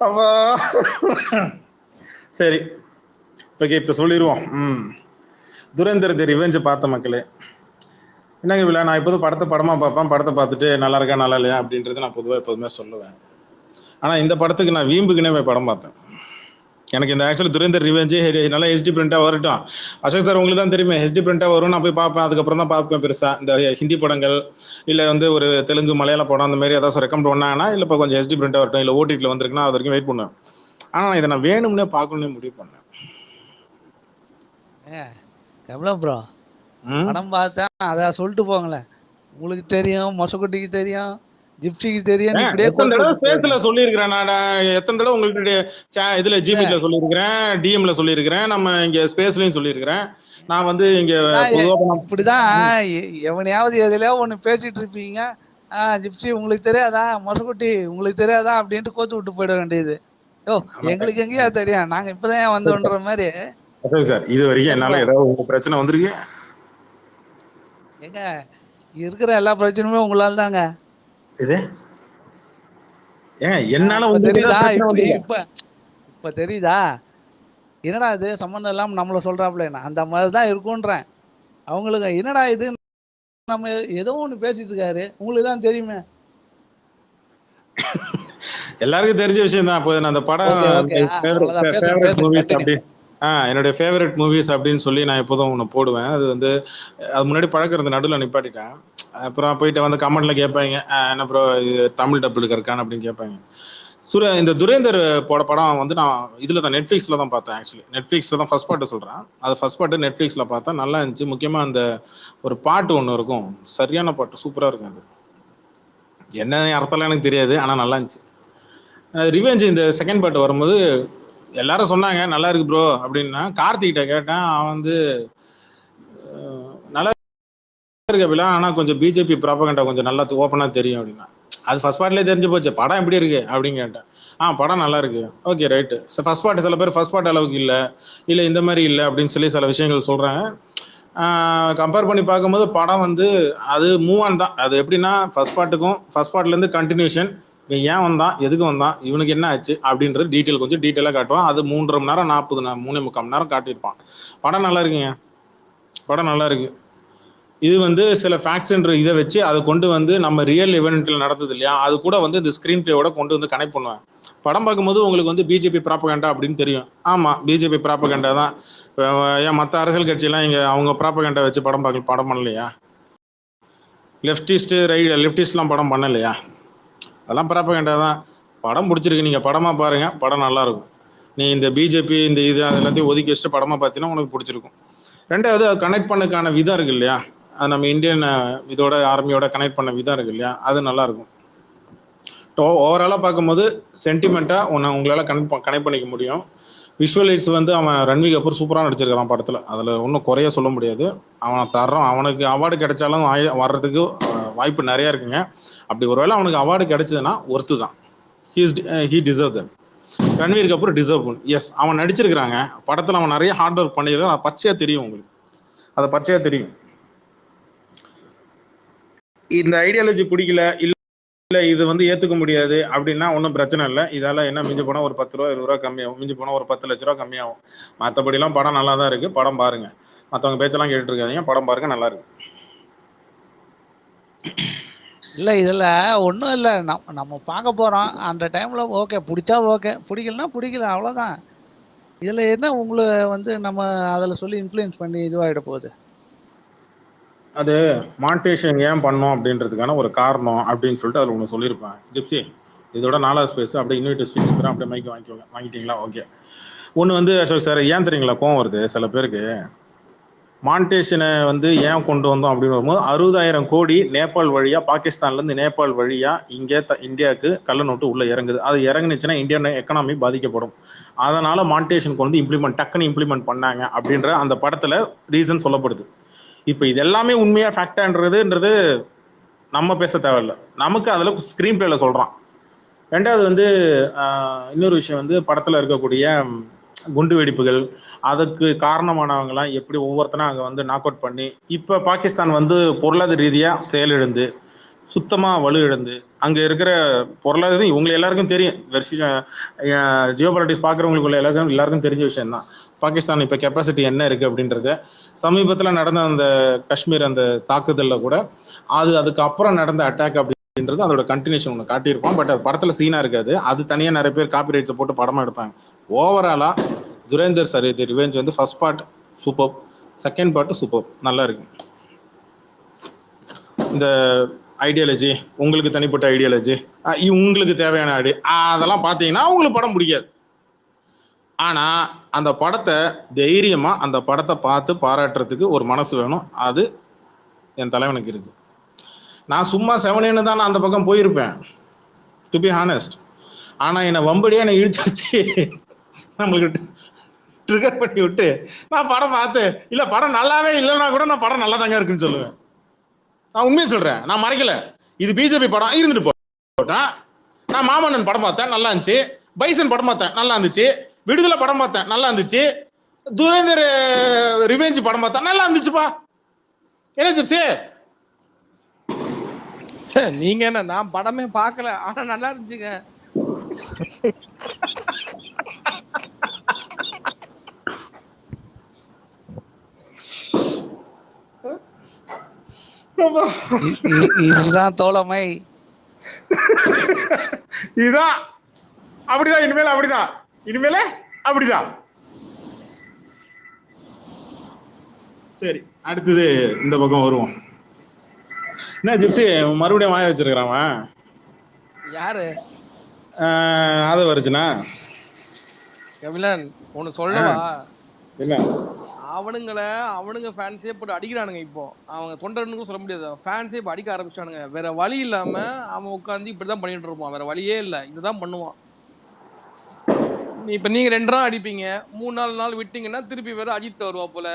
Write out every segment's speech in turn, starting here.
அப்பா சரி, ஓகே, இப்போ சொல்லிடுவோம். துரேந்தர் தி ரிவெஞ்ச் பார்த்த மக்களே, என்னங்க இல்லை, நான் எப்போதும் படத்தை படமாக பார்ப்பேன். படத்தை பார்த்துட்டு நல்லா இருக்கா நல்லா இல்லையா அப்படின்றது நான் பொதுவாக எப்போதுமே சொல்லுவேன். ஆனால் இந்த படத்துக்கு நான் வீம்புக்குனே போய் படம் பார்த்தேன். எனக்கு இந்த ஆக்சுவலி துரேந்தர் ரிவெஞ்சு நல்லா ஹெச்டி பிரிண்டாக வரட்டும். அசோக் சார் உங்களுக்கு தான் தெரியுமே, ஹெச்டி பிரிண்டாக வரும், நான் போய் பார்ப்பேன். அதுக்கப்புறம் தான் பார்ப்பேன் பெருசாக இந்த ஹிந்தி படங்கள், இல்லை வந்து ஒரு தெலுங்கு மலையாள படம் அந்த மாதிரி ஏதாச்சும் ரெக்கமெண்ட் பண்ணாங்கன்னா, இல்லை இப்போ கொஞ்சம் ஹெச்டி பிரிண்டாக வரட்டும், இல்லை ஓடிடியில் வந்திருக்குன்னா அது வரைக்கும் வெயிட் பண்ணுவேன். ஆனால் இதை நான் வேணும்னே பார்க்கணும்னே முடிவு பண்ணேன். கமலம் ப்ரோ, படம் பார்த்தேன் அத சொல்லிட்டு போங்களேன். உங்களுக்கு தெரியும், மொசக்குட்டிக்கு தெரியும், ஜிப்சிக்கு தெரியும். இப்படியே எத்தனை தடவை ஸ்பேஸ்ல சொல்லியிருக்கிறேன் நான். எத்தனை தடவை உங்கள்கிட்ட இதுல ஜிமெயில சொல்லியிருக்கிறேன், டிஎம்ல சொல்லியிருக்கிறேன், நம்ம இங்க ஸ்பேஸ்லயும் சொல்லியிருக்கிறேன். நான் வந்து இங்க இப்படிதான் எவனையாவது எதுலயோ ஒண்ணு பேசிட்டு இருப்பீங்க. ஜிப்சி உங்களுக்கு தெரியாதா, மொசக்குட்டி உங்களுக்கு தெரியாதா அப்படின்ட்டு கோத்து விட்டு போயிட வேண்டியது. எங்களுக்கு எங்கேயா தெரியும், நாங்க இப்பதான் வந்தோன்ற மாதிரி. சார், இது வரைக்கும் என்னால ஏதாவது பிரச்சனை வந்திருக்கு? எங்க இருக்கிற எல்லா பிரச்சனையுமே உங்களால தாங்க. இது என்னால தெரியுதா? இப்ப தெரியுதா? என்னடா இது சம்பந்தம் இல்லாம நம்மள சொல்றாப்ல, அந்த மாதிரிதான் இருக்கும்ன்றேன். அவங்களுக்கு என்னடா இது, நம்ம ஏதோ ஒண்ணு பேசிட்டு இருக்காரு, உங்களுக்கு தான் தெரியுமே. எல்லாருக்கும் தெரிஞ்ச விஷயம் தான். இப்போ நான் அந்த படம் என்னுடைய ஃபேவரட் மூவிஸ் அப்படின்னு சொல்லி நான் எப்போதும் ஒன்று போடுவேன். அது வந்து அது முன்னாடி பழக்கிறது நடுவில் நிப்பாட்டிட்டேன். அப்புறம் போயிட்டு வந்து கமெண்ட்ல கேட்பாங்க, என்ன ப்ரோ இது தமிழ் டப்புள் இருக்கான்னு அப்படின்னு கேட்பாங்க. இந்த துரேந்தர் படம் வந்து நான் இதில் தான் நெட்ஃப்ளிக்ஸில் தான் பார்த்தேன். ஆக்சுவலி நெட்ஃப்ளிக்ஸில் தான் ஃபர்ஸ்ட் பார்ட்டு சொல்கிறேன். அது ஃபர்ஸ்ட் பார்ட்டு நெட்ஃப்ளிக்ஸில் பார்த்தா நல்லா இருந்துச்சு. முக்கியமாக அந்த ஒரு பாட்டு ஒன்று இருக்கும், சரியான பாட்டு, சூப்பராக இருக்கும். அது என்ன அர்த்தம்லாம் எனக்கு தெரியாது, ஆனால் நல்லா இருந்துச்சு. ரிவெஞ்ச் இந்த செகண்ட் பார்ட் வரும்போது எல்லாரும் சொன்னாங்க நல்லா இருக்கு ப்ரோ அப்படின்னா. கார்த்திகிட்ட கேட்டேன், அவன் வந்து நல்லா இருக்கு ஆனால் கொஞ்சம் பிஜேபி ப்ராபகண்டா கொஞ்சம் நல்லா ஓப்பனாக தெரியும் அப்படின்னா. அது ஃபர்ஸ்ட் பார்ட்லேயே தெரிஞ்சு போச்சு. படம் எப்படி இருக்கு அப்படின்னு கேட்டேன். படம் நல்லா இருக்கு, ஓகே ரைட்டு. ஃபர்ஸ்ட் பார்ட் சில பேர் ஃபர்ஸ்ட் பார்ட் அளவுக்கு இல்லை இந்த மாதிரி இல்லை அப்படின்னு சொல்லி சில விஷயங்கள் சொல்கிறாங்க. கம்பேர் பண்ணி பார்க்கும்போது படம் வந்து அது மூவ் ஆன் தான். அது எப்படின்னா ஃபர்ஸ்ட் பார்ட்லேருந்து கண்டினியூஷன். ஏன் வந்தான், எதுக்கு வந்தான், இவனுக்கு என்ன ஆச்சு அப்படின்றது டீட்டெயில் கொஞ்சம் டீட்டெயிலாக காட்டுவான். அது 3.5 மணி நேரம் 3.25 மணி நேரம் காட்டியிருப்பான். படம் நல்லா இருக்குங்க, படம் நல்லா இருக்கு. இது வந்து சில ஃபேக்ட்ஸ்ன்ற இதை வச்சு அதை கொண்டு வந்து நம்ம ரியல் இவெண்ட்டில் நடந்தது இல்லையா, அது கூட வந்து இந்த ஸ்க்ரீன் பிளேயோட கொண்டு வந்து கனெக்ட் பண்ணுவேன். படம் பார்க்கும்போது உங்களுக்கு வந்து பிஜேபி ப்ராபகண்டா அப்படின்னு தெரியும். ஆமாம், பிஜேபி ப்ராபகண்டா தான். ஏன் மற்ற அரசியல் கட்சியெல்லாம் இங்கே அவங்க ப்ராபகண்டா வச்சு படம் பண்ணலையா? லெஃப்டிஸ்ட்லாம் படம் பண்ணலையா? அதெல்லாம் ப்ராபகண்டா தான். படம் பிடிச்சிருக்கு, நீங்கள் படமாக பாருங்கள், படம் நல்லாயிருக்கும். நீ இந்த பிஜேபி இந்த இது அது எல்லாத்தையும் ஒதுக்கி வச்சுட்டு படமாக பார்த்தீங்கன்னா உனக்கு பிடிச்சிருக்கும். ரெண்டாவது, அது கனெக்ட் பண்ணக்கான விதம் இருக்கு இல்லையா, அது நம்ம இந்தியன் இதோட ஆர்மியோட கனெக்ட் பண்ண விதம் இருக்கு இல்லையா, அது நல்லாயிருக்கும். ஓவராலாக பார்க்கும்போது சென்டிமெண்ட்டாக உங்களால் கனெக்ட் பண்ணிக்க முடியும். விஷுவலைட்ஸ் வந்து அவன் ரன்வீர் கபூர் சூப்பராக நடிச்சிருக்கிறான் படத்தில், அதில் ஒன்றும் குறைய சொல்ல முடியாது. அவனுக்கு அவார்டு கிடைச்சாலும் வர்றதுக்கு வாய்ப்பு நிறையா இருக்குங்க. அப்படி ஒருவேளை அவனுக்கு அவார்டு கிடைச்சதுன்னா ஒர்த்து தான். He deserve that. Ranveer Kapoor deserve பண்ணு. எஸ், அவன் நடிச்சிருக்கிறாங்க படத்தில், அவன் நிறைய ஹார்ட் ஒர்க் பண்ணியிருக்கான். அது பச்சையாக தெரியும் உங்களுக்கு, அது பச்சையாக தெரியும். இந்த ஐடியாலஜி பிடிக்கல, இல்லை இது வந்து ஏற்றுக்க முடியாது அப்படின்னா ஒன்றும் பிரச்சனை இல்லை. இதால் என்ன மிஞ்சி போனால் ஒரு 10 ரூபா 20 ரூபா கம்மியாகும், மிஞ்சி போனால் ஒரு 10 லட்ச ரூபா கம்மியாகும். மற்றபடிலாம் படம் நல்லா தான் இருக்குது. படம் பாருங்கள், மற்றவங்க பேச்செல்லாம் கேட்டுட்டு இருக்காதீங்க, படம் பாருங்கள், நல்லா இருக்கு. இல்லை இதில் ஒன்றும் இல்லை, நம்ம பார்க்க போகிறோம் அந்த டைமில். ஓகே பிடிச்சா ஓகே, பிடிக்கலன்னா பிடிக்கல, அவ்வளோதான். இதில் என்ன உங்களை வந்து நம்ம அதில் சொல்லி இன்ஃப்ளூயன்ஸ் பண்ணி இதுவாகிட போகுது. அது மானிட்டேஷன் ஏன் பண்ணோம் அப்படின்றதுக்கான ஒரு காரணம் அப்படின்னு சொல்லிட்டு அதில் ஒன்று சொல்லியிருப்பேன். ஜிப்சி, இதோட 4வது ஸ்பேஸ் அப்படியே இன்வைட் ஸ்பீச் இருக்கிறேன், அப்படியே மைக் வாங்கிட்டீங்களா? ஓகே. ஒன்று வந்து அசோக் சார், ஏன் தெரியுங்களா கோவம் வருது சில பேருக்கு? மானிட்டேஷனை வந்து ஏன் கொண்டு வந்தோம் அப்படின்னு வரும்போது, 60,000 கோடி நேபாள் வழியாக, பாகிஸ்தான்லேருந்து நேபாள் வழியாக இங்கே இந்தியாவுக்கு கள்ள நோட்டு உள்ளே இறங்குது. அது இறங்குனுச்சுன்னா இந்தியன் எக்கனாமி பாதிக்கப்படும். அதனால் மானிட்டேஷன் கொண்டு டக்குன்னு இம்ப்ளிமெண்ட் பண்ணாங்க அப்படின்ற அந்த படத்தில் ரீசன் சொல்லப்படுது. இப்போ இது எல்லாமே உண்மையாக ஃபேக்டான்றது நம்ம பேச தேவையில்லை, நமக்கு அதில் ஸ்க்ரீன் பிளேல சொல்கிறான். ரெண்டாவது வந்து இன்னொரு விஷயம் வந்து படத்தில் இருக்கக்கூடிய குண்டு வெடிப்புகள், அதுக்கு காரணமானவங்களாம் எப்படி ஒவ்வொருத்தரும் அங்கே வந்து நாக் அவுட் பண்ணி, இப்போ பாகிஸ்தான் வந்து பொருளாதார ரீதியாக செயலிழந்து சுத்தமாக வலு இழந்து அங்கே இருக்கிற பொருளாதாரம் இவங்க எல்லாருக்கும் தெரியும். ஜியோ பாலிட்டிக்ஸ் பார்க்குறவங்களுக்கு எல்லாருக்கும் தெரிஞ்ச விஷயம் தான். பாகிஸ்தான் இப்போ கெப்பாசிட்டி என்ன இருக்குது அப்படின்றது. சமீபத்தில் நடந்த அந்த காஷ்மீர் அந்த தாக்குதலில் கூட அதுக்கப்புறம் நடந்த அட்டாக் அப்படின்றது அதோட கண்டினியூஷன் ஒன்று காட்டியிருப்போம். பட் அது படத்தில் சீனாக இருக்காது. அது தனியாக நிறைய பேர் காப்பிரைட்ஸை போட்டு படமாக எடுப்பாங்க. ஓவராலாக துரேந்தர் சார் இது ரிவெஞ்ச் வந்து first part super, second part super, நல்லா இருக்கு. இந்த ஐடியாலஜி, உங்களுக்கு தனிப்பட்ட ஐடியாலஜி, உங்களுக்கு தேவையான அதெல்லாம் பார்த்தீங்கன்னா உங்களுக்கு படம் பிடிக்காது. ஆனால் அந்த படத்தை தைரியமாக அந்த படத்தை பார்த்து பாராட்டுறதுக்கு ஒரு மனசு வேணும். அது என் தலைவனுக்கு இருக்கு. நான் சும்மா செவனேன்னு தான் நான் அந்த பக்கம் போயிருப்பேன், டு பி ஹானஸ்ட். ஆனால் என்னை வம்படியாக என்னை இழுத்து வச்சு நம்மளுக்கு ட்ரிகர் பண்ணி விட்டு நான் படம் பார்த்து இல்லை படம் நல்லாவே இல்லைன்னா கூட நான் படம் நல்லா தாங்க இருக்குன்னு சொல்லுவேன். நான் உண்மையை சொல்றேன், நான் மறைக்கல. இது பிஜேபி படம் இருந்துட்டு போட்டேன். நான் மாமன்னன் படம் பார்த்தேன், நல்லா இருந்துச்சு. பைசன் படம் பார்த்தேன், நல்லா இருந்துச்சு. விடுதலை படம் பார்த்தேன், நல்லா இருந்துச்சு. துரேந்தர் ரிவெஞ்ச் படம் பார்த்தேன், நல்லா இருந்துச்சுப்பா. என்ன ஜிப்ஸி நீங்க என்ன, நான் படமே பார்க்கல, ஆனா நல்லா இருந்துச்சுங்க. இதுதான் தோழமை. இதுதான் அப்படிதான், இனிமேல அப்படிதான், இனிமேல அப்படிதான். சரி, அடுத்தது இந்த பக்கம் வருவோம். என்ன ஜிப்ஸி மறுபடியும் வாய வச்சிருக்கிறான்? யாரு? ஆதவ அர்ஜுனா. கபிலன் ஒன்னு சொல்லவா? என்ன? அவனுங்க ஃபேன்ஸே போட்டு அடிக்கிறானுங்க. இப்போ அவங்க தொண்டர்னு சொல்ல முடியாது, ஃபேன்ஸே இப்போ அடிக்க ஆரம்பிச்சானுங்க. வேற வழி இல்லாம அவன் உட்காந்து இப்படிதான் பண்ணிட்டு இருப்பான், வேற வழியே இல்லை, இதுதான் பண்ணுவான். இப்ப நீங்க 2 நாள் அடிப்பீங்க, 3-4 நாள் விட்டீங்கன்னா திருப்பி வேற அஜித் வருவா போல,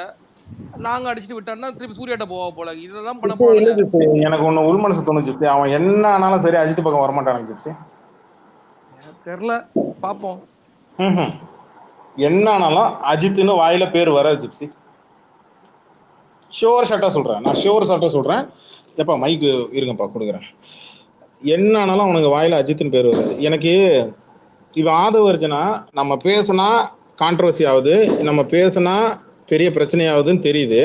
நாங்க அடிச்சுட்டு விட்டோம்னா திருப்பி சூர்யாட்ட போவா போல, இதெல்லாம் பண்ண போறாங்க. எனக்கு ஒண்ணு உள் மனசு தோணுச்சு, அவன் என்ன ஆனாலும் சரி அஜித் பக்கம் வரமாட்டானு ஜிப்ஸி. தெரியல, பாப்போம். என்ன ஆனாலும் அஜித்னு வாயில பேர் வராது ஜிப்ஸி. ஷோர் ஷாட்டா சொல்றேன், நான் ஷோர் ஷாட்டா சொல்றேன். எப்பா மைக்கு இருங்கப்பா கொடுக்குறேன். என்ன ஆனாலும் அவனுக்கு வாயில அஜித்னு பேர் வராது. எனக்கு இவன் ஆதவ அர்ஜுனா நம்ம பேசினா கான்ட்ரவர்சி ஆகுது, நம்ம பேசினா பெரிய பிரச்சனையாகுதுன்னு தெரியுது.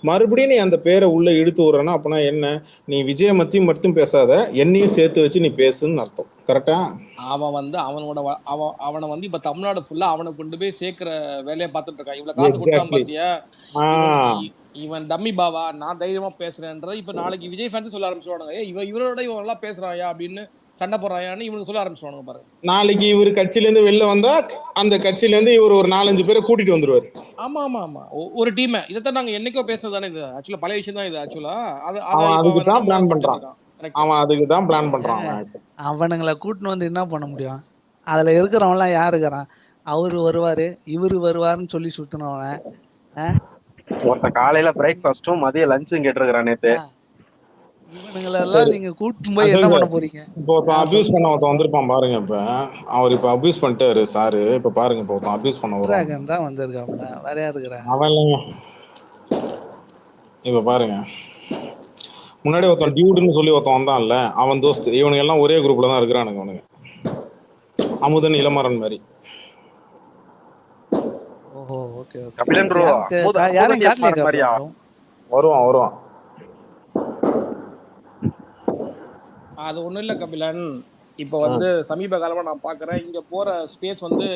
மறுபடியும் நீ அந்த பேரை உள்ள இழுத்து விடுறனா அப்படின்னா என்ன? நீ விஜய மட்டும் பேசாத, என்னையும் சேர்த்து வச்சு நீ பேசுன்னு அர்த்தம். கரெக்டா? அவன் அவனை இப்ப தமிழ்நாடு ஃபுல்லா அவனை கொண்டு போய் சேர்க்கிற வேலையை பார்த்துட்டு இருக்கான். இவ்வளவு காசு கொடுத்தான் பாத்தியா, இவன் டம்மி பாவா, நான் தைரியமா பேசுறேன்றத இப்ப நாளைக்கு விஜய் ஃபேன்ஸ் சொல்ல ஆரம்பிச்சுவானுங்க. இவரோட இவன் நல்லா பேசுறாயா அப்படின்னு சண்டை போடுறாயான்னு இவனுக்கு சொல்ல ஆரம்பிச்சுவானுங்க பாரு. நாளைக்கு இவர் கட்சியில இருந்து வெளில வந்தா அந்த கட்சியில இருந்து இவர் ஒரு 4-5 பேரை கூட்டிட்டு வந்துருவாரு. ஆமா ஆமா ஆமா, ஒரு டீம். இதைத்தான் நாங்க என்னைக்கோ பேசுறதானே, இது ஆக்சுவலா பழைய விஷயம் தான். இது ஆக்சுவலா அதுக்கு தான் பிளான் பண்றான். அவன் அதுக்கு தான் பிளான் பண்றான். அவனுங்களை கூட்டின்னு வந்து என்ன பண்ண முடியும்? அதுல இருக்கிறவன்லாம் யாரு இருக்கிறான்? அவரு வருவாரு, இவரு வருவாருன்னு சொல்லி சுத்தினவன். ஒருத்த காலையில பிரேக்ஃபாஸ்டும் மதிய லஞ்சும் கேட்டிருக்கிறான் நேத்து. இவனுங்களெல்லாம் நீங்க கூட்டிட்டு போய் என்ன பண்ண போறீங்க? இப்போ அபியூஸ் பண்ண ஒருத்தன் வந்திருப்பான் பாருங்க. இப்ப அவர் இப்ப அபியூஸ் பண்ணிட்டாரு சாரு. இப்ப பாருங்க, இப்போ ஒருத்தன் அபியூஸ் பண்ண வரான் தான் வந்திருக்காப்ல. வேற யாரு இருக்கிறான்? அவன் இல்லைங்க. இப்ப பாருங்க, முன்னாடி ஒருத்தன் டியூடுன்னு சொல்லி ஒருத்தன் வந்தான்ல, அவன் தோஸ்து. இவனுங்க எல்லாம் ஒரே குரூப்ல தான் இருக்கிறானுங்க. அவனுங்க அமுதன் இளமரன் மாதிரி. ஓஹோ, ஓகே ஓகே. கபிலன் ப்ரோ யாரும் காட்டலையா? வருவான். அது ஒண்ணும் இல்ல கபிலன். இப்ப வந்து சமீப காலமா நான் பாக்குறேன், இங்க போற ஸ்பேஸ் வந்து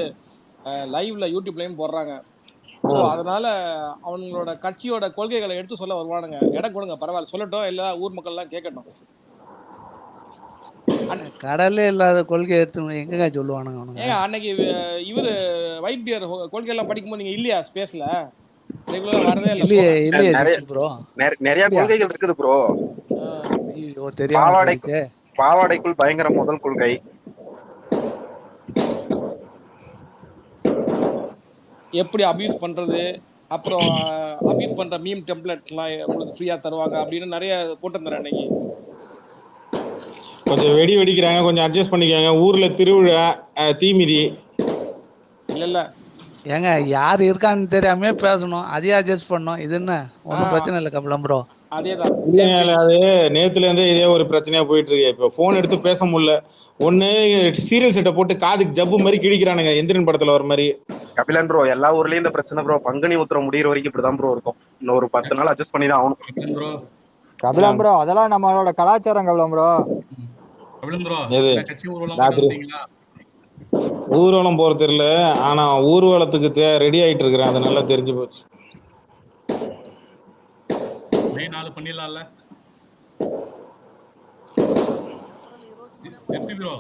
லைவ்ல யூடியூப்லயும் போடுறாங்க. ஸோ அதனால அவங்களோட கட்சியோட கொள்கைகளை எடுத்து சொல்ல வருவானுங்க. இடம் கொடுங்க, பரவாயில்ல, சொல்லட்டும், எல்லா ஊர் மக்கள் எல்லாம் கேட்கட்டும். கடலே இல்லாத கொள்கை எடுத்து எங்க சொல்லுவானுங்க? ஏங்க அன்னைக்கு இவரு ஒயிட் பியர் கொள்கை எல்லாம் படிக்கும்போது நீங்க இல்லையா ஸ்பேஸ்ல? ரெகுலரா வரதே இல்லையே ப்ரோ. நிறைய கொள்கைகள் இருக்குது ப்ரோ. ஐயோ, தெரியாது. பாவாடைக்குள் பயங்கர முதல் கொள்கை. எப்படி அபியூஸ் பண்றது, அப்புறம் அபியூஸ் பண்ற மீம் டெம்ப்ளேட்ஸ்லாம் உங்களுக்கு ஃப்ரீயா தருவாங்க அப்படின்னு நிறைய போட்டிருந்தேன் அன்னைக்கு. கொஞ்சம் வெடிக்கிறாங்க, கொஞ்சம் அட்ஜஸ்ட் பண்ணிக்கோங்க. ஊர்ல திருவிழா, தீமிதி இல்ல ஏங்க யாரு இருக்கான்னு தெரியாம பேசணும், அதையே அட்ஜஸ்ட் பண்ணணும். இது என்ன ஒன்றும் பிரச்சனை இல்லை கபிலம் ப்ரோ. அதேதான் சேம் இல்லைங்க திங். அது நேத்துல இருந்தே இதே ஒரு பிரச்சனையா போயிட்டு இருக்கு. இப்ப போன் எடுத்து பேச முடியல. ஒண்ணு சீரியல் செட்டை போட்டு காதுக்கு ஜவ்வு மாதிரி கிழிக்கிறானுங்க, எந்திரன் படத்துல வர மாதிரி. கபிலன் ப்ரோ எல்லா ஊர்லயும் இந்த பிரச்சனை ப்ரோ. பங்குனி உத்திரம் முடியிற வரைக்கும் இப்படிதான் ப்ரோ இருக்கும். இன்னும் ஒரு 10 நாள் அட்ஜஸ்ட் பண்ணி தான் ஆகணும். கபிலன் ப்ரோ கபிலம் ப்ரோ அதெல்லாம் நம்மளோட கலாச்சாரம் கபிலம் ப்ரோ. கபிலன் ப்ரோ எது என்ன கட்சி ஊர்வலம் போயிட்டு ராத்திரி வந்துட்டீங்களா? ஊர்வலம் போறது தெரியல, ஆனா ஊர்வலத்துக்கு ரெடி ஆயிட்டு இருக்கிறேன், அது நல்லா தெரிஞ்சு போச்சு. மே 4 பண்ணிடலாம்ல ஜிப்சி ப்ரோ?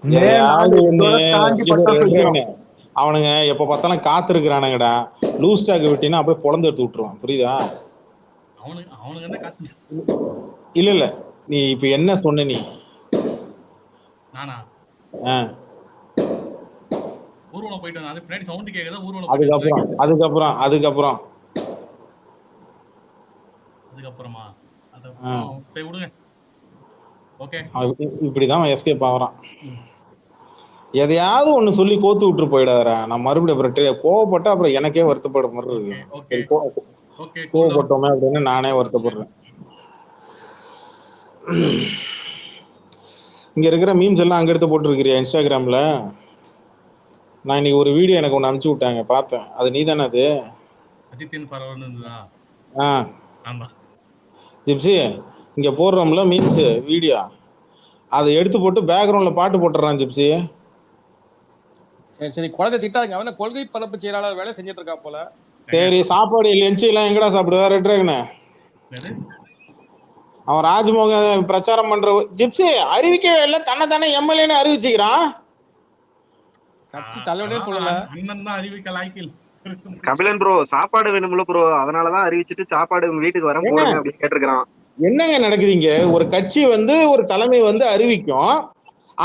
எதையாவது ஒண்ணு தாண்டி இது பட்டாசு வைக்கிறோம். ரெட்ரகனு. அவனுங்க எப்ப பார்த்தாலும் காத்திருக்கிறானுங்கடா. லூஸ் ஸ்டாக் விட்டினா அப்படியே பொழந்து எடுத்து விட்டுருவான், புரியுதா? அவனுங்க என்ன காத்து? இல்ல இல்ல, நீ இப்ப என்ன சொன்ன நீ? நானா ஆ, ஊர்வலம் போயிட்டு வந்தேன். அது பின்னாடி சவுண்ட் கேக்குதா? ஊர்வலம் போயிட்டு அதுக்கப்புறம் வந்தேன். அதுக்கப்புறம் அதுக்கப்புறம் அதுக்கப்புறமா ஆ, அதுக்கப்புறம் சரி விடுங்க. ஓகே. இப்படிதான் எஸ்கேப் ஆகுறான். எதையாவது ஒண்ணு சொல்லி கோத்து விட்டு போயிடாதடா. நான் மறுபடியும் அப்புறம் கோவப்பட்டா அப்புறம் எனக்கே வருத்தப்பட மாதிரி ஓகே இருக்கு. ஓகே சரி ஓகே கூல் டவுன். கோவப்பட்டோமே அப்படின்னு நானே வருத்தப்படுறேன். இங்க இருக்கிற மீம்ஸ் எல்லாம் அங்க எடுத்து போட்டுருக்கிறியா இன்ஸ்டாகிராம்ல? நான் இன்னைக்கு ஒரு வீடியோ எனக்கு ஒன்று அனுப்பிச்சு விட்டாங்க, பார்த்தேன். அது நீ தானே அது? அஜித்தின் பரவல் இருந்ததா? ஆ, ஆமா. ஜிப்சி, இங்க போடுறோம்ல மீம்ஸ் வீடியோ, அதை எடுத்து போட்டு பேக்ரவுண்ட்ல பாட்டு போட்டுறான் ஜிப்சி. சரி சரி குழந்தை திட்டாங்க. அவன கொள்கை பரப்பு செயலாளர் வேலை செஞ்சுட்டு இருக்கா போல. சரி, சாப்பாடு லஞ்சு எல்லாம் எங்கடா சாப்பிடுவா ரெட்ரகனு? என்னது? அவன் ராஜ்மோகன் பிரச்சாரம் பண்ற ஜிப்சி அறிவிக்கவே இல்லை, தன்னை தானே எம்எல்ஏன்னு அறிவிச்சுக்கிறான். கட்சி தலைவனே அதான் சொல்லல. அண்ணன் தான் அறிவிக்க லாய்க்கில். கபிலன் ப்ரோ சாப்பாடு வேணும்ல ப்ரோ, அதனாலதான் அறிவிச்சிட்டு சாப்பாடு உங்க வீட்டுக்கு வர ஏங்க போடுங்க அப்படின்னு கேட்டிருக்கிறான். என்னங்க நடக்குதுங்க? ஒரு கட்சி ஒரு தலைமை அறிவிக்கும்,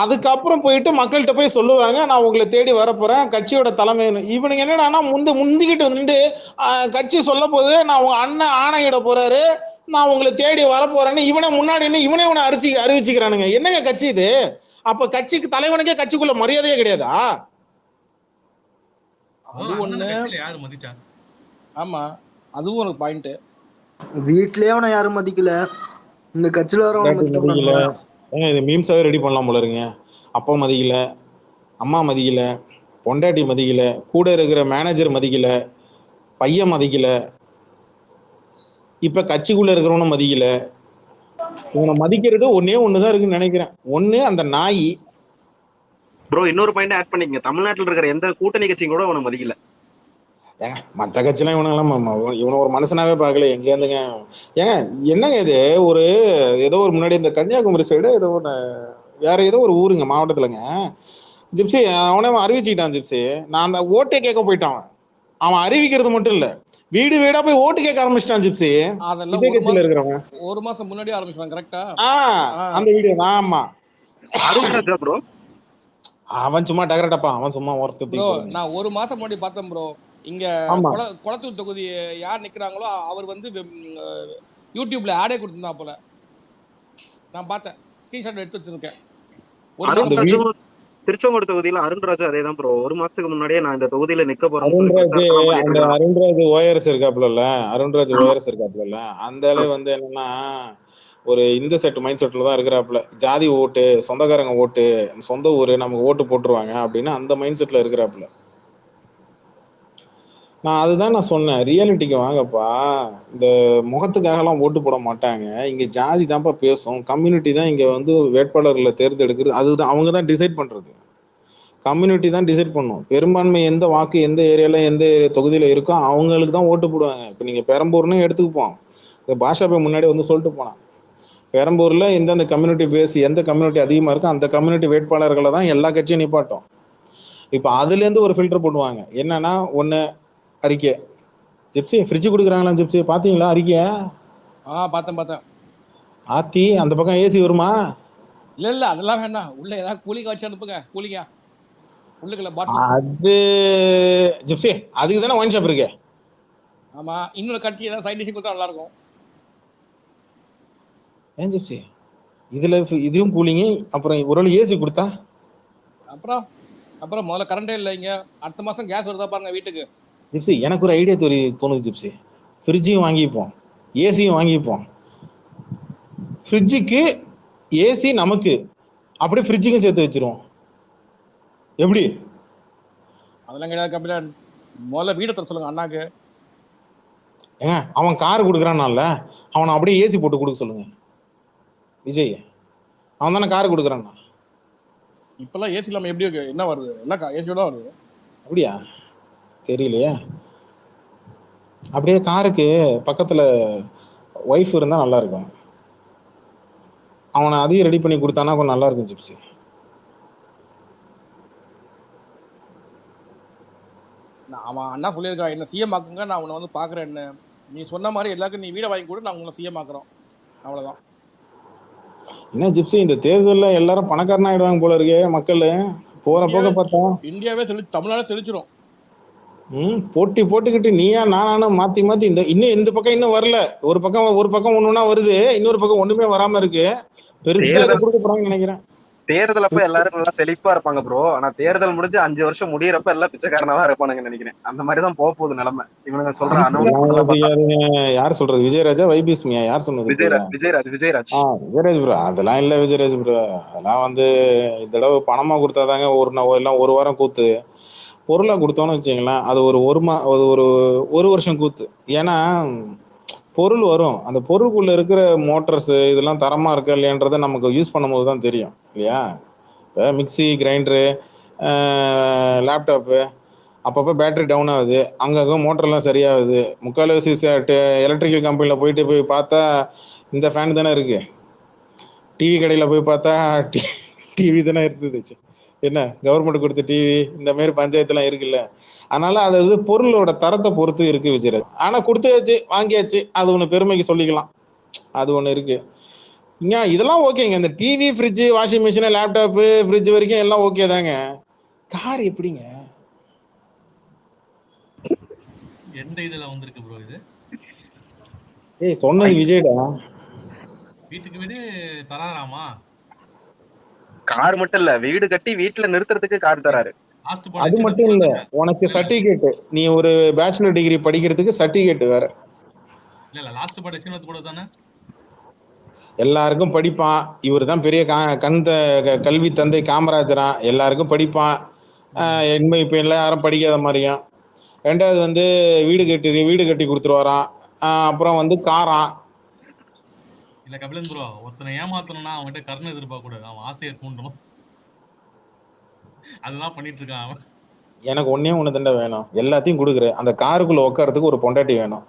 அதுக்கப்புறம் போயிட்டு மக்கள்கிட்ட போய் சொல்லுவாங்க, நான் உங்களை தேடி வரப்போறேன் கட்சியோட தலைமை. இவனுங்க என்னடான்னா முந்திக்கிட்டு வந்துட்டு கட்சி சொல்ல போது நான் உங்க அண்ணன் ஆணையிட போறாரு, நான் உங்களை தேடி வரப்போறேன்னு இவனே முன்னாடி இவனே அறிவிச்சுக்கிறானுங்க. என்னங்க கட்சி இது? அப்ப கட்சிக்கு தலைவனுக்கே கட்சிக்குள்ள மரியாதையே கிடையாதா? அது ஒண்ணு. கட்சியில யாரு மதிச்சா? ஆமா அதுவும் ஒரு பாயிண்ட். வீட்லயே அவனை யாரும் மதிக்கல, இந்த கட்சியில வர அவனை மதிக்கல. மதிக்க. ஏங்க இது மீம்ஸாவே ரெடி பண்ணலாம் போல இருங்க. அப்பா மதிக்கல, அம்மா மதிக்கல, பொண்டாட்டி மதிக்கல, கூட இருக்கிற மேனேஜர் மதிக்கல, பையன் மதிக்கல, இப்ப கட்சிக்குள்ள இருக்கிறவனும் மதிக்கல. இவனை மதிக்கிறது ஒன்னே ஒண்ணுதான் இருக்குன்னு நினைக்கிறேன். ஒண்ணு அந்த நாய். ப்ரோ இன்னொரு பாயிண்ட் ஆட் பண்ணிக்கங்க, தமிழ்நாட்டில் இருக்கிற எந்த கூட்டணி கட்சியும் கூட அவனை மதிக்கல. ஏங்க மற்ற கட்சியெல்லாம் இவனை ஒரு மனுஷனாவே பார்க்கல. எங்க இருந்துங்க? ஏங்க என்னங்க இது? ஒரு ஏதோ ஒரு முன்னாடி இந்த கன்னியாகுமரி சைடு ஏதோ ஒன்று, வேற ஏதோ ஒரு ஊருங்க மாவட்டத்துலங்க, ஜிப்சி அவனே அறிவிச்சுக்கிட்டான் ஜிப்சி. நான் அந்த ஓட்டே கேட்க போயிட்டான். அவன் அறிவிக்கிறது மட்டும் இல்ல, வீடு வீடா போய் ஓட்டு கேட்க ஆரம்பிச்சிட்டான் ஜிப்சி. அதெல்லாம் இதே கட்சியில இருக்கிறவன் ஒரு மாசம் முன்னாடி ஆரம்பிச்சாங்க கரெக்டா? அந்த வீடியோ தான். ஆமா, அருண்ராஜா ப்ரோ அவன் சும்மா டகரட்டப்பா, அவன் சும்மா ப்ரோ. ஒருத்தர். நான் ஒரு மாசம் முன்னாடி பார்த்தேன் ப்ரோ. இங்க ஆமா, குளத்தூர் தொகுதி யார் நிக்கிறாங்களோ அவர் யூடியூப்ல ஆடே கொடுத்திருந்தா போல. நான் பார்த்தேன், ஸ்கிரீன்ஷாட் எடுத்து வச்சிருக்கேன். ஒரு மாசம் அருண்ராஜும் திருச்செங்கோடு தொகுதியில அருண்ராஜு அதே தான் ப்ரோ. ஒரு மாசத்துக்கு முன்னாடியே நான் இந்த தொகுதியில நிக்க போறேன். அருண்ராஜ் ஓஆர்எஸ் இருக்காப்ல, அருண்ராஜ் ஓஆர்எஸ் இருக்காப்ல, அந்த ஆளு என்னன்னா ஒரு இந்த செட் மைண்ட் செட்ல தான் இருக்கிறாப்புல. ஜாதி ஓட்டு, சொந்தக்காரங்க ஓட்டு, சொந்த ஊரு, நமக்கு ஓட்டு போட்டுருவாங்க அப்படின்னு அந்த மைண்ட் செட்ல இருக்கிறாப்புல. நான் அதுதான் நான் சொன்னேன், ரியாலிட்டிக்கு வாங்கப்பா. இந்த முகத்துக்காகலாம் ஓட்டு போட மாட்டாங்க. இங்க ஜாதி தான்ப்பா பேசும், கம்யூனிட்டி தான் இங்க வேட்பாளர்களை தேர்ந்தெடுக்கிறது. அதுதான் அவங்க தான் டிசைட் பண்றது. கம்யூனிட்டி தான் டிசைட் பண்ணும். பெரும்பான்மை எந்த வாக்கு எந்த ஏரியால எந்த தொகுதியில இருக்கோ அவங்களுக்கு தான் ஓட்டு போடுவாங்க. இப்போ நீங்க பெரம்பூர்னு எடுத்துக்குப்போம், இந்த பாஷா போய் முன்னாடி சொல்லிட்டு போனான், பெரம்பூர்ல எந்தெந்த கம்யூனிட்டி பேசி எந்த கம்யூனிட்டி அதிகமா இருக்கோ அந்த கம்யூனிட்டி வேட்பாளர்களை தான் எல்லா கட்சியும் நிப்பாட்டும். இப்போ அதுல இருந்து ஒரு ஃபில்டர் பண்ணுவாங்க. என்னன்னா ஒண்ணு அறிக்கை. ஜிப்சி ஃப்ரிட்ஜ் கொடுக்குறாங்களா ஜிப்சி, பாத்தீங்களா அறிக்கையா? பார்த்தேன். ஆத்தி அந்த பக்கம் ஏசி வருமா? இல்ல அதெல்லாம் வேண்டாம். உள்ள ஏதாவது கூலிங்க வச்சு அனுப்புங்க. கூலிங்கா உள்ளுக்குள்ள பாட்டில். அது ஜிப்சி அதுக்கு தானே ஒயின் ஷாப் இருக்கு. ஆமா, இன்னொரு கட்சி ஏதாவது சைட் டிஷ் கொடுத்தா நல்லா இருக்கும். ஏன் ஜிப்சி இதுல இதுவும் கூலிங்க, அப்புறம் ஒரு ஏசி கொடுத்தா அப்புறம் முதல்ல கரண்டே இல்லை இங்க. அடுத்த மாசம் கேஸ் வருதா பாருங்க வீட்டுக்கு. ஜிப்சி எனக்கு ஒரு ஐடியா தோணுது ஜிப்சி, ஃப்ரிட்ஜையும் வாங்கிப்போம், ஏசியும் வாங்கிப்போம், ஃப்ரிட்ஜுக்கு ஏசி நமக்கு, அப்படியே ஃப்ரிட்ஜுக்கும் சேர்த்து வச்சிருவோம். எப்படி? அதெல்லாம் கிடையாது கபிலன். முதல்ல வீடை தர சொல்லுங்க அண்ணாக்கு. ஏங்க அவன் கார் கொடுக்குறான்னால அவனை அப்படியே ஏசி போட்டு கொடுக்க சொல்லுங்க விஜய். அவன் தானே கார் கொடுக்குறான்னா. இப்பெல்லாம் ஏசி இல்லாம எப்படி இருக்கு? என்ன வருது? எல்லாம் ஏசியோட வருது. அப்படியா? தெரியலையே. அப்படியே காருக்கு பக்கத்துல ஒய்ஃப் இருந்தா நல்லா இருக்கும். அவனை அதையும் ரெடி பண்ணி கொடுத்தானா கொஞ்சம் நல்லா இருக்கும் ஜிப்சி. அவன் அண்ணா சொல்லியிருக்கான், என்ன சிஎம் ஆக்குங்க, நான் உன்னை வந்து பாக்குறேன்னு. நீ சொன்ன மாதிரி எல்லாருக்கும் நீ வீடை வாங்கி கூட நான் உங்களை சிஎம் ஆக்குறோம். அவ்வளவுதான். என்ன ஜிப்சி, இந்த தேர்தலில் எல்லாரும் பணக்காரன் ஆயிடுவாங்க போல இருக்கே மக்கள். போற போக பார்த்தா இந்தியாவே தமிழ்நாடு செழிச்சிரும். போட்டி போட்டுக்கிட்டு நீயா நானும் மாத்தி மாத்தி இன்னும் இந்த பக்கம் இன்னும் வரல. ஒரு பக்கம் ஒண்ணுன்னா வருது, இன்னொரு பக்கம் ஒண்ணுமே வராம இருக்கு. பெருசா கொடுக்க போறாங்கன்னு நினைக்கிறேன். தேர்தல் அப்ப எல்லாரும் நல்லா செழிப்பா இருப்பாங்க ப்ரோ. ஆனா தேர்தல் முடிஞ்சு 5 வருஷம் முடியறப்ப எல்லாம் பிச்சைக்காரனவா இருப்பானுங்க நினைக்கிறேன். அந்த மாதிரிதான் போக போகுது நிலைமை. இவனுங்க சொல்ற யார் சொல்றது? விஜயராஜா வைபிஸ்மியா யார் சொன்னது? விஜயராஜ் விஜயராஜ் ப்ரோ. அதெல்லாம் இல்ல விஜயராஜ் ப்ரோ. அதெல்லாம் வந்து இந்த தடவை பணமா கொடுத்தாதாங்க எல்லாம் ஒரு வாரம் கூத்து. பொருளா கொடுத்தோன்னு வச்சுங்களேன், அது ஒரு வருஷம் கூத்து. ஏன்னா பொருள் வரும், அந்த பொருளுக்குள்ள இருக்கிற மோட்டர்ஸ் இதெல்லாம் தரமா இருக்கா இல்லையன்றதை நமக்கு யூஸ் பண்ணும்போது தான் தெரியும் இல்லையா? இப்போ மிக்சி, கிரைண்டரு, லேப்டாப்பு அப்பப்போ பேட்டரி டவுன் ஆகுது, அங்கங்கே மோட்டர்லாம் சரியாகுது. முக்கால்வாசி எலக்ட்ரிக்கல் கம்பெனியில் போய் பார்த்தா இந்த ஃபேன் தானே இருக்கு. டிவி கடையில் போய் பார்த்தா டிவி தானே இருந்துச்சு. என்ன கவர்மெண்ட் கொடுத்த டிவி இந்த மாதிரி பஞ்சாயத்துலாம் இருக்குல்ல. அதனால அது பொருளோட தரத்தை பொறுத்து இருக்கு விஜயராஜ். ஆனா கொடுத்தாச்சு, வாங்கியாச்சு, அது ஒண்ணு பெருமைக்கு சொல்லிக்கலாம். அது ஒண்ணு இருக்கு. இதெல்லாம் ஓகேங்க. இந்த TV, fridge, washing machine, laptop, fridge வரைக்கும் எல்லாம் ஓகே தாங்க. கார் எப்படிங்க? எந்த இதுல வந்திருக்கு ப்ரோ இது? ஏய் சொன்னது விஜய்டா. வீட்டுக்கு வீடு தராராமா? கார் மட்டும் இல்ல, வீடு கட்டி வீட்டுல நிறுத்துறதுக்கு கார் தராரு. அது மட்டும் இல்ல, உனக்கு சர்டிபிகேட், நீ ஒரு பேச்சுலர் டிகிரி படிக்கிறதுக்கு சர்டிபிகேட் வேற. இல்ல லாஸ்ட் பாட சின்னது கூட தானே எல்லாருக்கும் படிப்பான். இவர் தான் பெரிய கல்வி தந்தை காமராஜரா. எல்லாருக்கும் படிப்பான். இப்ப எல்லாம் யாரும் படிக்காத மாதிரியும். ரெண்டாவது வந்து வீடு கட்டி கொடுத்துருவாராம். அப்புறம் வந்து காராம். இல்ல கபிலன் ப்ரோ, ஒருத்தனை ஏமாத்தணும்னா அவன்கிட்ட கருணை எதிர்பார்க்க கூடாது, அவன் ஆசையை தூண்டணும். அதுதான் பண்ணிட்டு இருக்கான் அவன். எனக்கு ஒன்னே ஒண்ணு தண்டை வேணும், எல்லாத்தையும் கொடுக்குற அந்த காருக்குள்ள உட்காரத்துக்கு ஒரு பொண்டாட்டி வேணும்.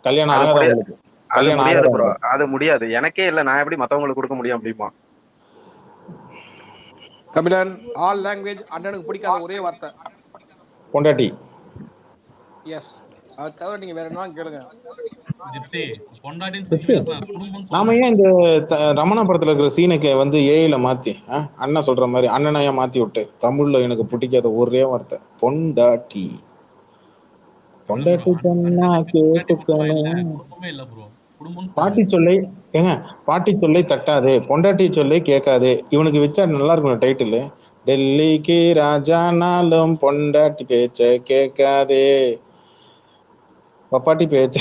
கல்யாணம் ஆகாதவங்களுக்கு. அது முடியாது, எனக்கே இல்ல, நான் எப்படி மத்தவங்களுக்கு கொடுக்க முடியும் அப்படிமா? கபிலன், ஆல் லாங்குவேஜ் அண்ணனுக்கு பிடிக்காத ஒரே வார்த்தை பொண்டாட்டி. எஸ், அது தவிர நீங்க வேற என்ன கேளுங்க. நாம ஏன் இந்த ரமணா படத்துல இருக்கிற சீனுக்கு வந்து ஏஐல மாத்தி அண்ணன் சொல்ற மாதிரி அண்ணனையா மாத்தி விட்டு தமிழ்ல எனக்கு பிடிக்காத ஒரே வார்த்தை பொண்டாட்டி. பொண்டாட்டி சொன்னா கேட்டுக்கணும். பாட்டி சொல்லை பாட்டி சொல்லை தட்டாது, பொண்டாட்டி சொல்லை கேட்காது. இவனுக்கு வச்சா நல்லா இருக்கும் டைட்டில். டெல்லிக்கு ராஜானாலும் பொண்டாட்டி பேச்ச கேட்காதே, பப்பாட்டி பேச்ச.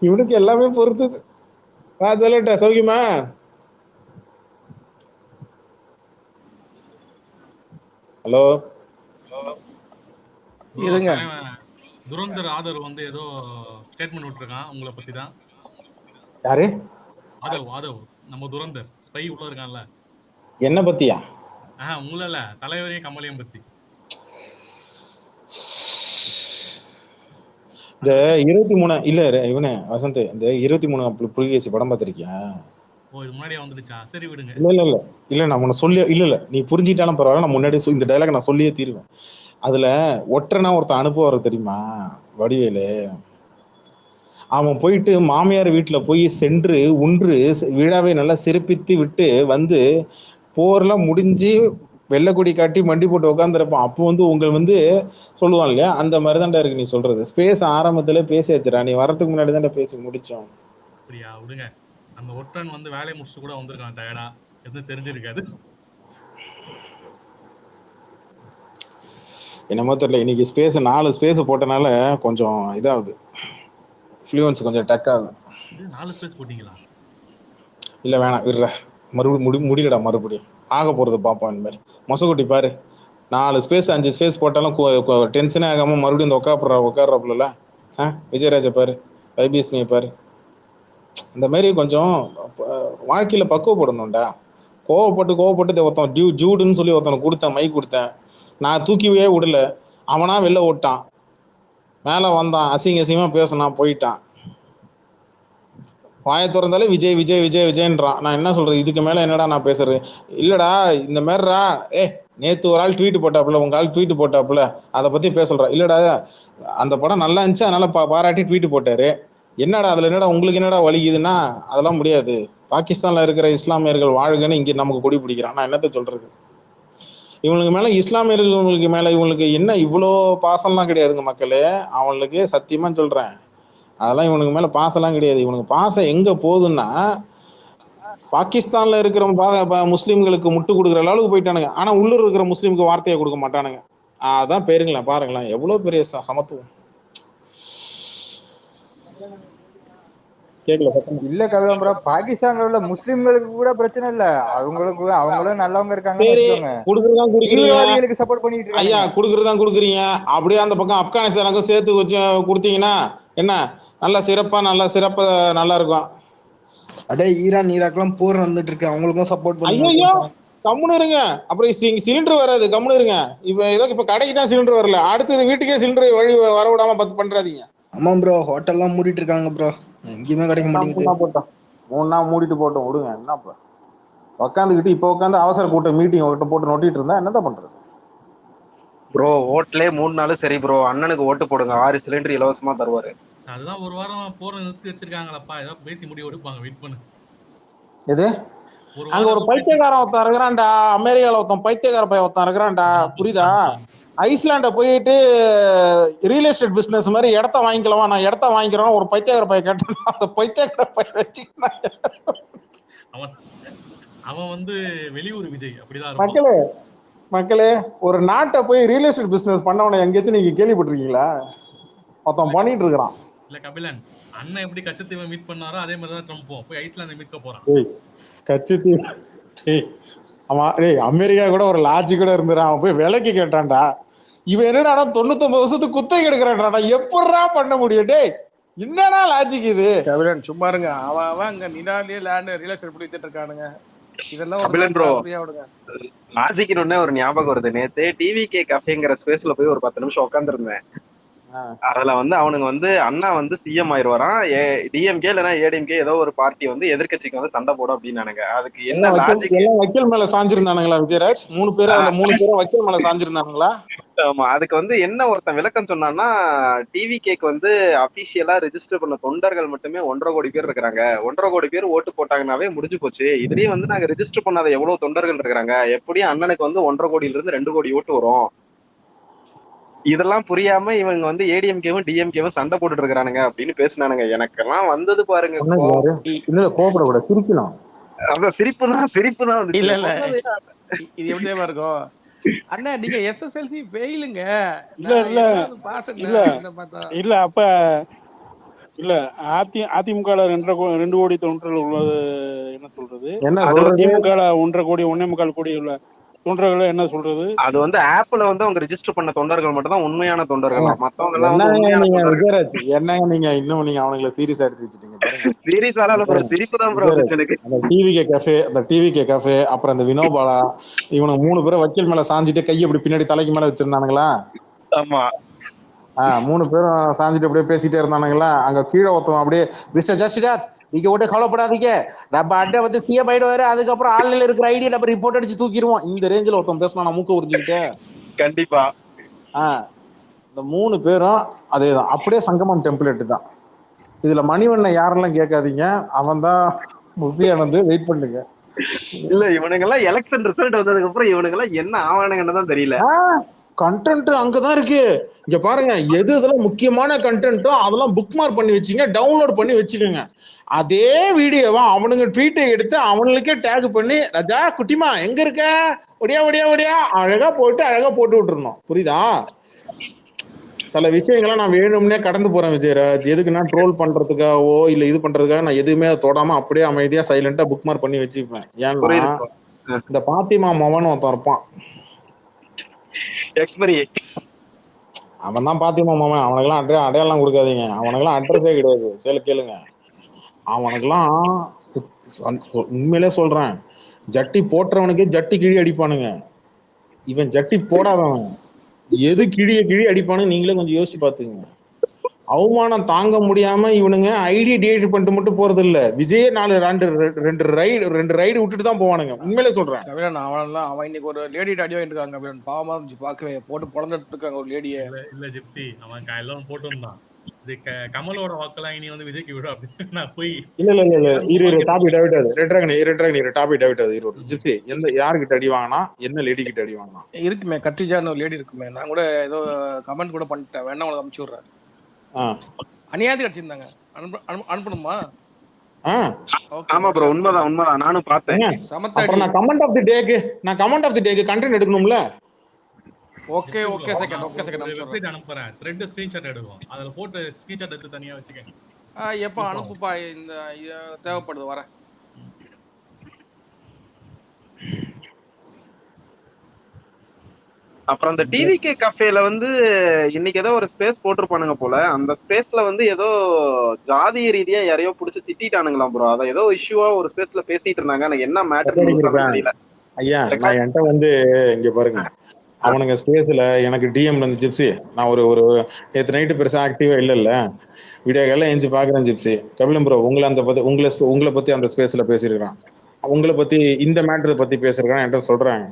இவனுக்கு எல்லாமே பொறுத்தது. சொல்லட்ட சௌகியமா? ஹலோ, இருங்க. துரந்தர் ஆதரவு வந்து ஏதோ ஸ்டேட்மெண்ட் விட்டுருக்கான் உங்களை பத்தி தான். யாரு? ஆதவ் நம்ம துரந்தர் ஸ்பை உள்ள இருக்கான்ல. என்ன பத்தியா? உங்கள இல்ல, தலைவரையும் கமலையும் பத்தி. இந்த 23 இல்ல இவனு வசந்த், இந்த 23 புலிகேசி படம் பார்த்திருக்கியா? இது முன்னாடியே வந்துடுச்சா? சரி விடுங்க. இல்ல நான் உன்னை சொல்லி இல்ல நீ புரிஞ்சிட்டாலும் பரவாயில்ல, நான் முன்னாடியே இந்த டைலாக் நான் சொல்லியே தீருவேன். அதுல ஒற்றனா ஒருத்தன் அனுப்புவாரு தெரியுமா, வடிவேலு. அவன் போயிட்டு மாமியார் வீட்டுல போய் சென்று உன்று விழாவை நல்லா சிறப்பித்து விட்டு வந்து போர்லாம் முடிஞ்சு வெள்ளக்கொடி காட்டி மண்டி போட்டு உட்காந்துருப்பான். அப்போ வந்து உங்களை வந்து சொல்லுவான் இல்லையா, அந்த மாதிரிதான்டா இருக்கு நீ சொல்றது. ஸ்பேஸ் ஆரம்பத்துல பேசி வச்சுடா, நீ வரதுக்கு முன்னாடி தான்டா பேசி முடிச்சோம். அப்படியா? விடுங்க. அந்த ஒற்றன் வந்து வேலையை முடிச்சுட்டு கூட வந்திருக்கான் டயர்டா, எதுவும் தெரிஞ்சிருக்காது. என்னமோ தெரியல, இன்னைக்கு ஸ்பேஸ் 4 ஸ்பேஸ் போட்டனால கொஞ்சம் இதாகுது, ஃப்ளூவன்ஸ் கொஞ்சம் டக் ஆகுது. இது 4 ஸ்பேஸ் போட்டீங்களா? இல்லை வேணாம் விடுற, மறுபடியும் முடியலடா, மறுபடியும் ஆக போகிறது பார்ப்போம். இந்த மாதிரி மொசக்குட்டி பாரு, 4 ஸ்பேஸ் 5 ஸ்பேஸ் போட்டாலும் டென்ஷனே ஆகாமல் மறுபடியும் இந்த உட்காடுறாப்புல. விஜயராஜை பாரு, வைபிஎஸ்னியை பாரு. இந்த மாதிரி கொஞ்சம் வாழ்க்கையில் பக்குவப்படணும்டா. கோவப்பட்டு ஒருத்தன் ஜூடுன்னு சொல்லி ஒருத்தனை கொடுத்தேன், மைக் கொடுத்தேன், நான் தூக்கிவே விடல, அவனா வெளில ஓட்டான், மேலே வந்தான், அசிங்கமாக பேசினான், போயிட்டான். வாயை திறந்தாலே விஜய் விஜய் விஜய் விஜயன்றான். நான் என்ன சொல்றது, இதுக்கு மேலே என்னடா நான் பேசுறது? இல்லடா இந்த மாதிரிடா, நேற்று ஒரு ஆள் ட்வீட் போட்டாப்புல, உங்க ஆள் ட்வீட் போட்டாப்புல, அதை பற்றி பேச சொல்கிறா. இல்லடா அந்த படம் நல்லா இருந்துச்சு, அதனால பாராட்டி ட்வீட் போட்டாரு, என்னடா அதில் என்னடா உங்களுக்கு என்னடா வலிக்குதுன்னா அதெல்லாம் முடியாது. பாகிஸ்தானில் இருக்கிற இஸ்லாமியர்கள் வாழ்கன்னு இங்கே நமக்கு கொடி பிடிக்கிறான். நான் என்னத்த சொல்றது? இவங்களுக்கு மேலே, இஸ்லாமியர்களுக்கு மேலே இவங்களுக்கு என்ன இவ்வளோ பாசம்லாம் கிடையாதுங்க மக்களே. அவங்களுக்கு சத்தியமாக சொல்கிறேன், அதெல்லாம் இவனுக்கு மேலே பாசம்லாம் கிடையாது. இவனுக்கு பாசம் எங்கே போகுதுன்னா, பாகிஸ்தானில் இருக்கிற முஸ்லீம்களுக்கு முட்டு கொடுக்குற அளவுக்கு போயிட்டானுங்க. ஆனால் உள்ளூர் இருக்கிற முஸ்லீமுக்கு வார்த்தையை கொடுக்க மாட்டானுங்க. அதான் பேருங்களேன், பாருங்களேன் எவ்வளோ பெரிய சமத்துவம். இல்ல கபிலம் ப்ரோ, பாகிஸ்தான்ல உள்ள முஸ்லிம்களுக்கு கூட பிரச்சனை இல்ல, அவங்களும் நல்லவங்க இருக்காங்கன்னு வச்சுக்கோங்க. தீவிரவாதிகளுக்கு சப்போர்ட் பண்ணிட்டு இருக்காங்க. ஐயா குடுக்குறதான் குடுக்குறீங்க, அப்படியே அந்த பக்கம் ஆப்கானிஸ்தானுக்கும் சேர்த்து வச்சு கொடுத்தீங்கன்னா என்ன நல்லா நல்லா இருக்கும். அடே ஈரான் ஈராக்லாம் போர் நடந்துட்டு இருக்கு, அவங்களுக்கும் சப்போர்ட் பண்ணுங்க. ஐயோ கம்முன்னு இருங்க, அப்புறம் சிலிண்டர் வராது, கம்முன்னு இருங்க. இப்ப கடைக்கு தான் சிலிண்டர் வரல, அடுத்தது வீட்டுக்கே சிலிண்டர் வழி வர விடாம பண்றாதீங்க. ஆமா ப்ரோ, ஹோட்டல்லாம் மூடிட்டு இருக்காங்க ப்ரோ, எங்கேயுமே கிடைக்க மாட்டேங்குது. 3 நாள் மூடிட்டு போட்டோம், விடுங்க. என்னப்பா உட்காந்துக்கிட்டு இப்ப உட்காந்து அவசர கூட்டம் மீட்டிங் போட்டு நோட்டிட்டு இருந்தா என்னதான் பண்றது? ப்ரோ ஓட்லே 3 நாளும் சரி ப்ரோ, அண்ணனுக்கு ஓட்டு போடுங்க, 6 சிலிண்டர் இலவசமா தருவாரு. அதுதான் ஒரு வாரம் போற நிறுத்தி வச்சிருக்காங்களப்பா, ஏதோ பேசி முடிவு எடுப்பாங்க, வெயிட் பண்ணு. எது அங்க ஒரு பைத்தியக்காரன் ஒருத்தன் இருக்கிறான்டா, அமெரிக்கால ஒருத்தன் பைத்தியக்கார பையன் ஒருத்தன் இருக்கிறான்டா, புரியுதா? ஐஸ்லாண்ட போயிட்டு ரியல் எஸ்டேட் பிசினஸ் மாதிரி இடத்த வாங்கிக்கலாம், நான் இடத்த வாங்கிக்கிறோம் ஒரு பைத்தியக்கார பையன் கேட்டான். அந்த பைத்தியக்கார பையன் வச்சுக்கிட்டான். அவன் வந்து வெளியூர் விஜய் அப்படிதான். மக்களே ஒரு நாட்டை போய் ரியல் எஸ்டேட் பிசினஸ் பண்ணவன எங்கேயாச்சும் நீங்க கேள்விப்பட்டிருக்கீங்களா? ஒருத்தன் பண்ணிட்டு இருக்கிறான். இல்ல கபிலன், அண்ணன் எப்படி கச்சத்தீவை மீட் பண்ணாரோ அதே மாதிரி தான் ட்ரம்ப்பும் போய் ஐஸ்லாந்தை மீட்க போறான். கச்சத்தீவு அமெரிக்கா கூட ஒரு லாஜிக் கூட இருந்துறான், அவன் போய் விலைக்கு கேட்டான்டா. இவன் என்னடா 99 வருஷத்துக்கு குத்தை கெடுக்கிறான்டா, எப்படா பண்ண முடியும்? டே என்னடா லாஜிக் இது? கபிலன் சும்மா இருங்க, அவன் அங்க நிலாலே லேண்ட் ரியல் எஸ்டேட் பிடிச்சிட்டு இருக்கானுங்க. இதெல்லாம் லாஜிக் ஒரு ஞாபகம் வருது. நேத்து டிவிகே கஃபேங்கிற ஸ்பேஸ்ல போய் ஒரு 10 நிமிஷம் உட்காந்துருந்தேன். அதுல வந்து அவனுங்க வந்து அண்ணா வந்து சிஎம் ஆயிடுவாராம், டிஎம்கே இல்லைன்னா ஏடிஎம்கே ஏதோ ஒரு பார்ட்டி வந்து எதிர்கட்சிக்கு வந்து சண்டை போடும் அப்படின்னானுங்க. அதுக்கு என்ன லாஜிக்? வக்கீல் மேல சாஞ்சிருந்தானுங்களா விஜயராஜ்? 3 பேரும் வக்கீல் மேல சாஞ்சிருந்தானுங்களா? ஆமா, அதுக்கு வந்து என்ன ஒருத்தன் விளக்கம் சொன்னான்னா, டிவிகேக்கு வந்து அபிஷியலா ரெஜிஸ்டர் பண்ண தொண்டர்கள் மட்டுமே 1.5 கோடி பேர் இருக்கிறாங்க, 1.5 கோடி பேர் ஓட்டு போட்டாங்கன்னாவே முடிஞ்சு போச்சு. இதுலயே வந்து நாங்க ரெஜிஸ்டர் பண்ணாத எவ்வளவு தொண்டர்கள் இருக்கிறாங்க, எப்படியும் அண்ணனுக்கு வந்து 1.5 கோடியில இருந்து 2 கோடி ஓட்டு வரும். இதெல்லாம் புரியாம இவங்க வந்து ஏடிஎம்கேவும் டிஎம்கேவும் சண்டை போட்டுட்டு இருக்கிறானுங்க அப்படின்னு பேசினானுங்க. எனக்கெல்லாம் வந்தது பாருங்க, கோபப்படக்கூடாது, சிரிக்கலாம். அதான் சிரிப்பு தான். இல்ல இல்ல, இது எப்படியா இருக்கும் அண்ணா, நீங்க எஸ்எஸ்எல்சி ஃபெயிலுங்க. இல்ல அப்ப இல்ல அதிமுக 2 கோடி தொண்டர்கள் உள்ளது, என்ன சொல்றது, திமுக 1.5 கோடி 1.25 கோடி உள்ள தொண்டர்கள் என்ன சொல்றது? அது வந்து ஆப்ல வந்து அவங்க ரெஜிஸ்டர் பண்ண தொண்டர்கள் மட்டும் தான் உண்மையான தொண்டர்கள். மத்தவங்க எல்லாம் வந்து என்னங்க நீங்க இன்னும் நீங்க அவங்களை சீரியஸா எடுத்து வச்சிட்டீங்க பாருங்க. சீரியஸால ஒரு சிரிப்பு தான் ப்ரோ எனக்கு. அந்த டிவிகே கஃபே அப்புறம் அந்த வினோபாலா, இவனுக்கு 3 பேரும் வக்கீல் மேல சாஞ்சிட்டு கையை அப்படி பின்னாடி தலைக்கு மேல வச்சிருந்தானுங்களா? ஆமா, 3 பேரும் சாஞ்சிட்டு அப்படியே பேசிட்டே இருந்தானுங்களா? அங்க கீழே ஒருத்தவன் அப்படியே, மிஸ்டர் ஜஸ்டிராஜ் நீங்க ஒட்டே கவலைப்படாதீங்க, நம்ம அட்டை வந்து சிஎம் ஆயிடுவாரு, அதுக்கப்புறம் ஆன்லைன்ல இருக்கிற ஐடியா நம்ம ரிப்போர்ட் அடிச்சு தூக்கிடுவோம், இந்த ரேஞ்சில் ஒருத்தன் பேசணும். நான் மூக்க உறிஞ்சுக்கிட்டேன். கண்டிப்பா இந்த 3 பேரும் அதேதான், அப்படியே சங்கமம் டெம்ப்ளேட் தான். இதுல மணிவண்ணன் யாரெல்லாம் கேட்காதீங்க, அவன் தான் ருசியானது. வெயிட் பண்ணுங்க. இல்ல இவனுங்க எல்லாம் எலெக்ஷன் ரிசல்ட் வந்ததுக்கு அப்புறம் இவனுங்க எல்லாம் என்ன ஆவானுங்கன்னு தான் தெரியல. கண்டென்ட் அங்கதான் இருக்கு. இங்க பாருங்க, எது இதெல்லாம் முக்கியமான கண்டென்ட்டோ அதெல்லாம் புக் மார்க் பண்ணி வச்சுங்க, டவுன்லோட் பண்ணி வச்சுக்கோங்க. அதே வீடியோவா அவனுங்க ட்வீட்டை எடுத்து அவனுக்கே டேக் பண்ணி, ராஜா குட்டிமா எங்க இருக்க, ஒடியா ஒடியா ஒடியா அழகா போட்டு விட்டுருணும். புரியுதா? சில விஷயங்களை நான் வேணும்னே கடந்து போறேன் விஜயராஜ். எதுக்குன்னா ட்ரோல் பண்றதுக்காகவோ இல்ல இது பண்றதுக்காக நான் எதுவுமே தொடாம அப்படியே அமைதியா சைலண்டா புக் மார்க் பண்ணி வச்சுப்பேன். ஏன்னா இந்த பாத்திமா மவன் ஒருத்தன் இருப்பான், அவன் தான் பாத்திமா மவன். அவனுக்கெல்லாம் அடையாளம் கொடுக்காதீங்க, அவனுக்கெல்லாம் அட்ரஸே கிடையாது. கேளுங்க, அவனுக்கெல்லாம் உண்மையிலே சொல்றேன், ஜட்டி போட்டுறவனுக்கே ஜட்டி கிழி அடிப்பானுங்க. இவன் ஜட்டி போடாதவன் எது கிழிய அடிப்பானு நீங்களே கொஞ்சம் யோசிச்சு பாத்துங்க. அவமானம் தாங்க முடியாம இவனுங்க ஐடி டேட் பண்ணிட்டு மட்டும் போறது இல்ல, விஜய் ரெண்டு ரைடு விட்டுட்டு தான் போவானுங்க. உண்மையிலே சொல்றேன். அவன் இன்னைக்கு ஒரு லேடி அடி வாங்கிட்டு இருக்காங்க, பாவமா இருந்துச்சு பாக்கவே, போட்டு பொழந்துட்டு இருக்காங்க ஒரு லேடியை. இல்ல ஜிப்சி, அவன் எல்லாம் போட்டு வந்தான். இது கமலோட வாக்கெல்லாம் இனி வந்து விஜய்க்கு விடும் அப்படின்னு நான் போய் இல்ல டாபிக் டாபிக் ஜிப்சி யாருக்கிட்ட அடி வாங்கினா, என்ன லேடி கிட்ட அடி வாங்கினா? இருக்குமே, கத்திஜான்னு ஒரு லேடி இருக்குமே, நான் கூட ஏதோ கமெண்ட் கூட பண்ணிட்டேன், வேணா உங்களுக்கு அனுப்பிச்சு விடுறேன். அநியாயத்துக்கு அடிச்சிருந்தாங்க, அனுப்பணுமா? ஆமா ப்ரோ, உண்மைதான் நானும் பார்த்தேன். நான் கமெண்ட் ஆஃப் தி டேக்கு கண்டென்ட் எடுக்கணும்ல. ஓகே செகண்ட் அனுப்புறேன், த்ரெட் ஸ்கிரீன்ஷாட் எடுக்கும், அதுல போட்டு ஸ்கிரீன்ஷாட் எடுத்து தனியா வச்சுக்க. எப்ப அனுப்புப்பா, இந்த தேவைப்படுது, வரேன். அப்புறம் அந்த டிவிகே கஃபேல வந்து இன்னைக்கு ஏதோ ஒரு ஸ்பேஸ் போட்டிருப்பானுங்க போல. அந்த ஸ்பேஸ்ல வந்து ஏதோ ஜாதிய ரீதியா யாரையோ புடிச்சு திட்டானுங்களாம் ப்ரோ. அத ஏதோ இஷ்யூவா ஒரு ஸ்பேஸ்ல பேசிட்டு இருந்தாங்க. எனக்கு என்ன மேட்டர் தெரியல. ஐயா, நான் என்கிட்ட வந்து இங்க பாருங்க, அவனுங்க ஸ்பேஸ்ல எனக்கு டிஎம்ல இருந்து ஜிப்சி, நான் ஒரு நேற்று நைட்டு பெருசா ஆக்டிவா இல்ல, வீடியோ எல்லாம் எஞ்சி பாக்குறேன் ஜிப்சி. கபிலம் ப்ரோ உங்களை பத்தி அந்த ஸ்பேஸ்ல பேசியிருக்கான், உங்களை பத்தி இந்த மேட்டரை பத்தி பேசிருக்கான் என்கிட்ட சொல்றாங்க.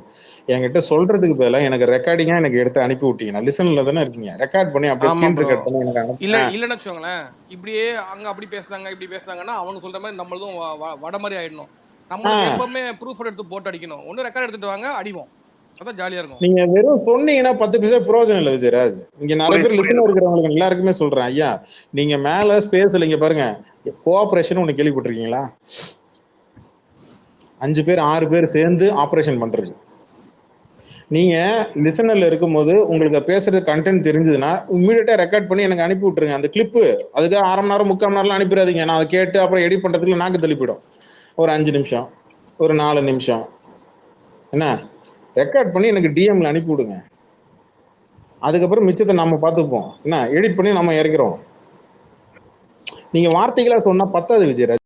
என்கிட்ட சொல்றதுக்கு பதிலா எனக்கு ரெக்கார்டிங்கா எனக்கு எடுத்து அனுப்பி விட்டீங்க. லிசன்ல தானே இருக்கீங்க, ரெக்கார்ட் பண்ணி அப்படியே ஸ்கிரீன் ரெக்கார்ட் பண்ணி எனக்கு இல்லன்னு வச்சுக்கோங்களேன். இப்படியே அங்க அப்படி பேசுனாங்க இப்படி பேசுனாங்கன்னா அவங்க சொல்ற மாதிரி நம்மளதும் வட மாதிரி ஆயிடணும். நம்மளுக்கு எப்பவுமே ப்ரூஃப் எடுத்து போட்டு அடிக்கணும். ஒண்ணு ரெக்கார்ட் எடுத்துட்டு வாங்க, அடிவோம், அதான் ஜாலியா இருக்கும். நீங்க வெறும் சொன்னீங்கன்னா 10 பைசா பிரயோஜனம் இல்லை விஜயராஜ். இங்க நிறைய பேர் லிசன் இருக்கிறவங்களுக்கு எல்லாருக்குமே சொல்றேன், ஐயா நீங்க மேல ஸ்பேஸ்ல இங்க பாருங்க, கோஆபரேஷன் ஒண்ணு கேள்விப்பட்டிருக்கீங்களா? 5 பேர் 6 பேர் சேர்ந்து ஆபரேஷன் பண்றது. நீங்க லிசனர்ல இருக்கும்போது உங்களுக்கு பேசுறது கண்டென்ட் தெரிஞ்சதுன்னா இம்மீடியட்டா ரெக்கார்ட் பண்ணி எனக்கு அனுப்பி விட்டுருங்க அந்த கிளிப்பு. அதுக்கு 1/2 மணி நேரம் 3/4 மணி நேரம் அனுப்பிடாதீங்க. நான் அதை கேட்டு அப்புறம் எடிட் பண்றதுக்கு நாக்கு தள்ளிப்பிடும். ஒரு 5 நிமிஷம், ஒரு 4 நிமிஷம் என்ன ரெக்கார்ட் பண்ணி எனக்கு டிஎம்ல அனுப்பி விடுங்க. அதுக்கப்புறம் மிச்சத்தை நம்ம பார்த்துப்போம். என்ன எடிட் பண்ணி நம்ம இறக்கிறோம். நீங்க வார்த்தைகளா சொன்னா பத்தாது விஜயராஜ்.